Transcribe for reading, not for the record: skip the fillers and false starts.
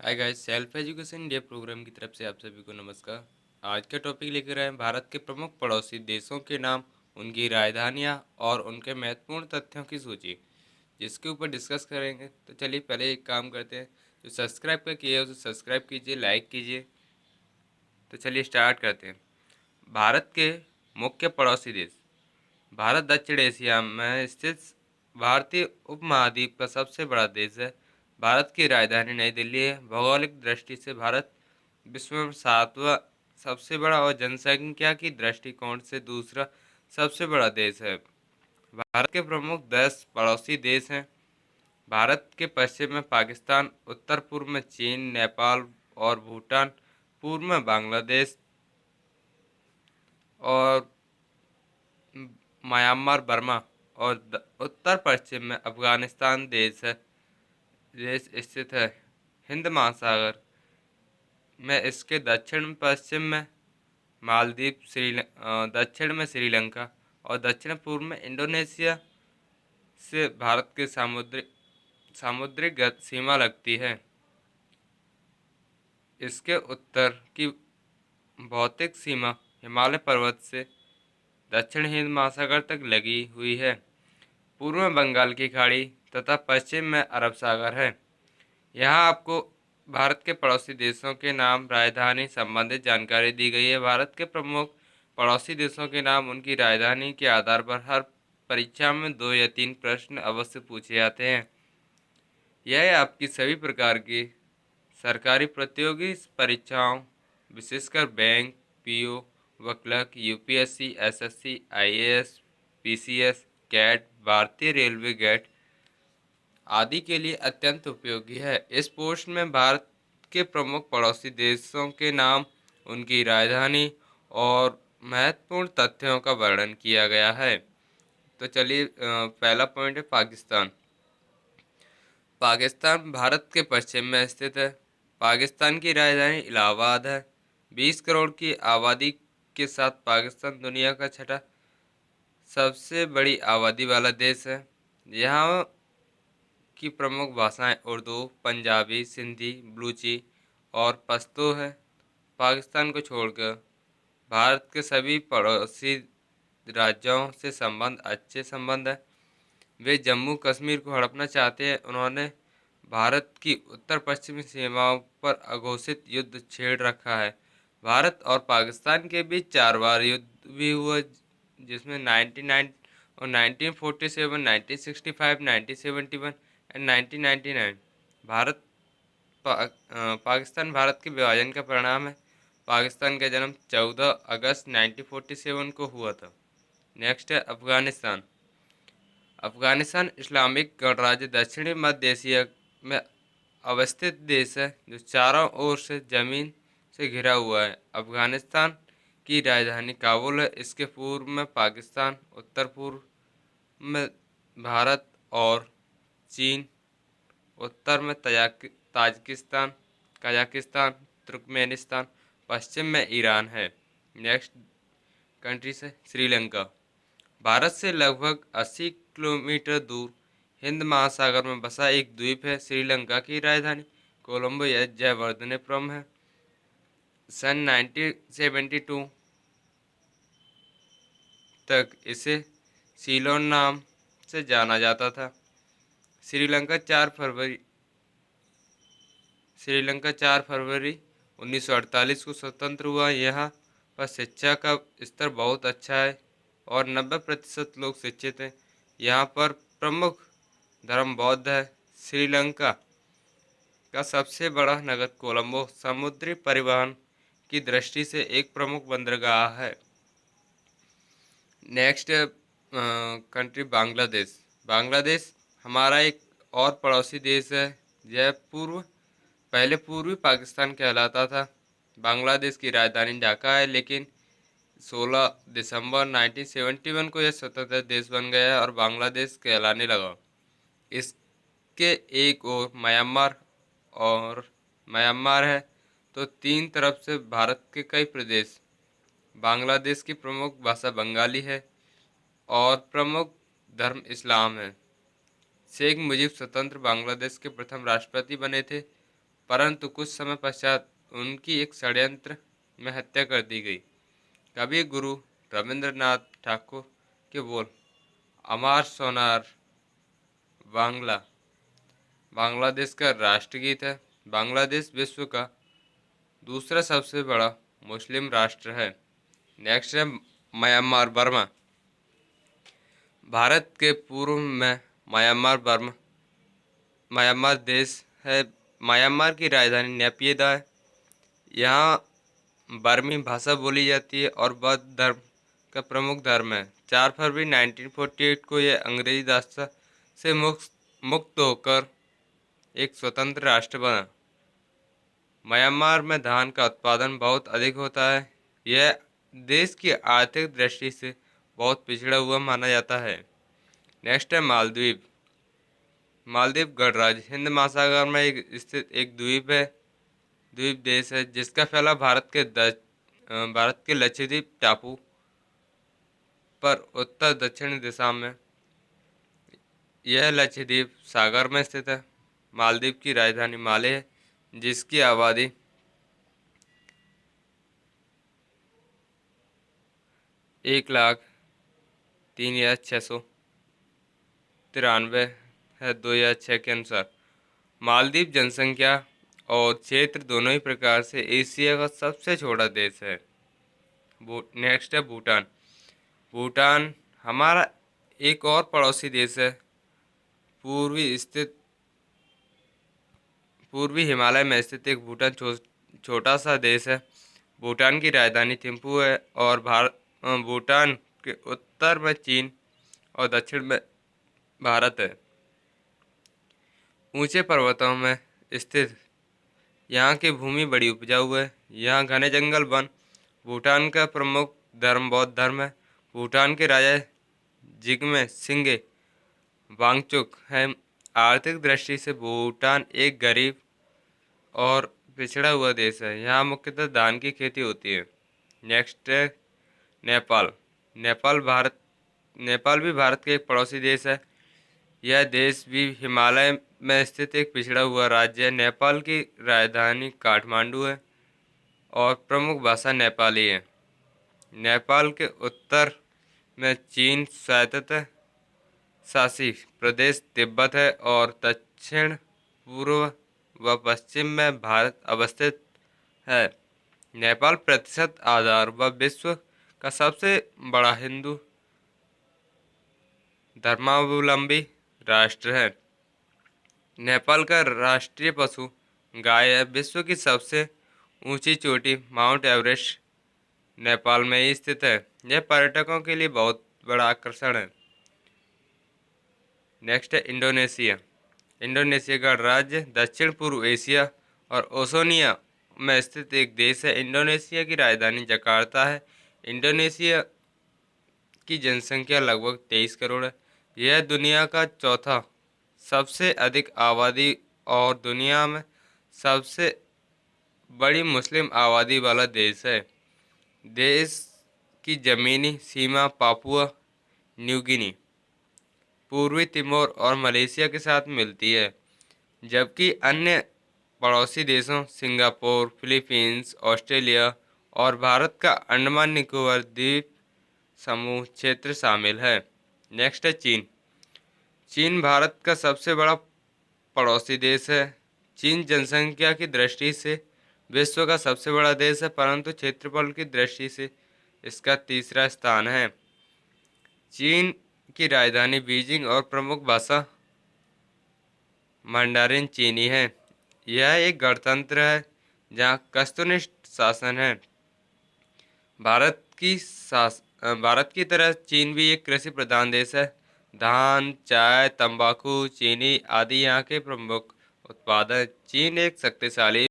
हाय guys, self education India programme की तरफ से आप सभी को नमस्कार। आज का टॉपिक लेकर आए हैं भारत के प्रमुख पड़ोसी देशों के नाम, उनकी राजधानियां और उनके महत्वपूर्ण तथ्यों की सूची, जिसके ऊपर डिस्कस करेंगे। तो चलिए पहले एक काम करते हैं, जो सब्सक्राइब का किया है उसे सब्सक्राइब कीजिए, लाइक कीजिए। तो चलिए स्टार्ट करते हैं। भारत के मुख्य पड़ोसी देश। भारत दक्षिण एशिया में स्थित भारतीय उपमहाद्वीप का सबसे बड़ा देश है। भारत की राजधानी नई दिल्ली है। भौगोलिक दृष्टि से भारत विश्व में सातवां सबसे बड़ा और जनसंख्या की दृष्टिकोण से दूसरा सबसे बड़ा देश है। भारत के प्रमुख 10 पड़ोसी देश हैं। भारत के पश्चिम में पाकिस्तान, उत्तर पूर्व में चीन, नेपाल और भूटान, पूर्व में बांग्लादेश और म्यांमार, बर्मा और उत्तर पश्चिम में अफगानिस्तान देश स्थित है। हिंद महासागर में इसके दक्षिण पश्चिम में मालदीव, दक्षिण में श्रीलंका और दक्षिण पूर्व में इंडोनेशिया से भारत की सामुद्रिक सीमा लगती है। इसके उत्तर की भौतिक सीमा हिमालय पर्वत से दक्षिण हिंद महासागर तक लगी हुई है। पूर्व में बंगाल की खाड़ी तथा पश्चिम में अरब सागर है। यहाँ आपको भारत के पड़ोसी देशों के नाम, राजधानी संबंधित जानकारी दी गई है। भारत के प्रमुख पड़ोसी देशों के नाम, उनकी राजधानी के आधार पर हर परीक्षा में 2 या 3 प्रश्न अवश्य पूछे जाते हैं। यह आपकी सभी प्रकार की सरकारी प्रतियोगी परीक्षाओं, विशेषकर बैंक, पीओ, वक्लक, UPSC, SSC, IAS, PCS, CAT, भारतीय रेलवे गेट आदि के लिए अत्यंत उपयोगी है। इस पोस्ट में भारत के प्रमुख पड़ोसी देशों के नाम, उनकी राजधानी और महत्वपूर्ण तथ्यों का वर्णन किया गया है। तो चलिए पहला पॉइंट है पाकिस्तान। पाकिस्तान भारत के पश्चिम में स्थित है। पाकिस्तान की राजधानी इलाहाबाद है। 20 करोड़ की आबादी के साथ पाकिस्तान दुनिया का छठा सबसे बड़ी आबादी वाला देश है। यहाँ की प्रमुख भाषाएं उर्दू, पंजाबी, सिंधी, बलूची और पश्तो है। पाकिस्तान को छोड़कर भारत के सभी पड़ोसी राज्यों से अच्छे संबंध है। वे जम्मू कश्मीर को हड़पना चाहते हैं। उन्होंने भारत की उत्तर पश्चिमी सीमाओं पर अघोषित युद्ध छेड़ रखा है। भारत और पाकिस्तान के बीच 4 बार युद्ध भी हुआ, जिसमें 99 और 1947, 1965, 1971 एंड 1999। भारत पाकिस्तान भारत के विभाजन का परिणाम है। पाकिस्तान का जन्म 14 अगस्त 1947 को हुआ था। नेक्स्ट है अफगानिस्तान। अफगानिस्तान इस्लामिक गणराज्य दक्षिणी मध्य एशिया में अवस्थित देश है, जो चारों ओर से जमीन से घिरा हुआ है। अफगानिस्तान की राजधानी काबुल है। इसके पूर्व में पाकिस्तान, उत्तर पूर्व में भारत और चीन, उत्तर में ताजिकिस्तान, कजाकिस्तान, तुर्कमेनिस्तान, पश्चिम में ईरान है। नेक्स्ट कंट्री से श्रीलंका। भारत से लगभग 80 किलोमीटर दूर हिंद महासागर में बसा एक द्वीप है। श्रीलंका की राजधानी कोलंबो या जयवर्धनेपुरम है। सन 1972 तक इसे सीलोन नाम से जाना जाता था। श्रीलंका 4 फरवरी श्रीलंका 4 फरवरी 1948 को स्वतंत्र हुआ। यहाँ पर शिक्षा का स्तर बहुत अच्छा है और 90% लोग शिक्षित हैं। यहाँ पर प्रमुख धर्म बौद्ध है। श्रीलंका का सबसे बड़ा नगर कोलंबो समुद्री परिवहन की दृष्टि से एक प्रमुख बंदरगाह है। Next country Bangladesh. बांग्लादेश हमारा एक और पड़ोसी देश है। यह पहले पूर्वी पाकिस्तान कहलाता था। बांग्लादेश की राजधानी ढाका है, लेकिन 16 दिसंबर 1971 को यह स्वतंत्र देश बन गया और बांग्लादेश कहलाने लगा। इसके एक ओर म्यांमार है, तो तीन तरफ से भारत के कई प्रदेश। बांग्लादेश की प्रमुख भाषा बंगाली है और प्रमुख धर्म इस्लाम है। शेख मुजीब स्वतंत्र बांग्लादेश के प्रथम राष्ट्रपति बने थे। परंतु कुछ समय पश्चात उनकी एक षड्यंत्र में हत्या कर दी गई। कवि गुरु रविंद्रनाथ ठाकुर के बोल, अमार सोनार बांग्ला बांग्लादेश का राष्ट्रगीत है। बांग्लादेश विश्व का दूसरा सबसे बड़ा मुस्लिम राष्ट्र है। नेक्स्ट है म्यांमार बर्मा। भारत के पूर्व में म्यांमार देश है। म्यांमार की राजधानी नेपियदा है। यहाँ बर्मी भाषा बोली जाती है और बौद्ध धर्म का प्रमुख धर्म है। 4 फरवरी 1948 को यह अंग्रेजी दास्ता से मुक्त होकर एक स्वतंत्र राष्ट्र बना। म्यांमार में धान का उत्पादन बहुत अधिक होता है। यह देश की आर्थिक दृष्टि से बहुत पिछड़ा हुआ माना जाता है। नेक्स्ट है मालदीव। मालदीव गणराज्य हिंद महासागर में स्थित एक द्वीप देश है जिसका फैलाव भारत के लक्षद्वीप टापू पर उत्तर दक्षिण दिशा में। यह लक्षद्वीप सागर में स्थित है। मालदीव की राजधानी माले है जिसकी आबादी 1,03,693 है 2006 के अनुसार। मालदीव जनसंख्या और क्षेत्र दोनों ही प्रकार से एशिया का सबसे छोटा देश है। नेक्स्ट है भूटान। भूटान हमारा एक और पड़ोसी देश है। पूर्वी हिमालय में स्थित एक भूटान छोटा सा देश है। भूटान की राजधानी थिम्पू है और भूटान के उत्तर में चीन और दक्षिण में भारत है। ऊंचे पर्वतों में स्थित यहाँ की भूमि बड़ी उपजाऊ है। यहाँ घने जंगल वन। भूटान का प्रमुख धर्म बौद्ध धर्म है। भूटान के राजा जिग्मे सिंगे वांगचुक है। आर्थिक दृष्टि से भूटान एक गरीब और पिछड़ा हुआ देश है। यहाँ मुख्यतः धान की खेती होती है। नेक्स्ट है नेपाल। नेपाल भी भारत का एक पड़ोसी देश है। यह देश भी हिमालय में स्थित एक पिछड़ा हुआ राज्य है। नेपाल की राजधानी काठमांडू है और प्रमुख भाषा नेपाली है। नेपाल के उत्तर में चीन स्वायत्त शासित प्रदेश तिब्बत है और दक्षिण पूर्व व पश्चिम में भारत अवस्थित है। नेपाल प्रतिशत आधार व विश्व का सबसे बड़ा हिंदू धर्मावलंबी राष्ट्र है। नेपाल का राष्ट्रीय पशु गाय है। विश्व की सबसे ऊंची चोटी माउंट एवरेस्ट नेपाल में ही स्थित है। यह पर्यटकों के लिए बहुत बड़ा आकर्षण है। नेक्स्ट है इंडोनेशिया। इंडोनेशिया का राज्य दक्षिण पूर्व एशिया और ओशनिया में स्थित एक देश है। इंडोनेशिया की राजधानी जकार्ता है। इंडोनेशिया की जनसंख्या लगभग 23 करोड़ है। यह दुनिया का चौथा सबसे अधिक आबादी और दुनिया में सबसे बड़ी मुस्लिम आबादी वाला देश है। देश की ज़मीनी सीमा पापुआ न्यू गिनी, पूर्वी तिमोर और मलेशिया के साथ मिलती है, जबकि अन्य पड़ोसी देशों सिंगापुर, फिलीपींस, ऑस्ट्रेलिया और भारत का अंडमान निकोबार द्वीप समूह क्षेत्र शामिल है। नेक्स्ट है चीन। चीन भारत का सबसे बड़ा पड़ोसी देश है। चीन जनसंख्या की दृष्टि से विश्व का सबसे बड़ा देश है, परंतु क्षेत्रफल की दृष्टि से इसका तीसरा स्थान है। चीन की राजधानी बीजिंग और प्रमुख भाषा मंडारिन चीनी है। यह एक गणतंत्र है जहाँ वस्तुनिष्ठ शासन है। भारत की तरह चीन भी एक कृषि प्रधान देश है। धान, चाय, तंबाकू, चीनी आदि यहाँ के प्रमुख उत्पाद हैं। चीन एक शक्तिशाली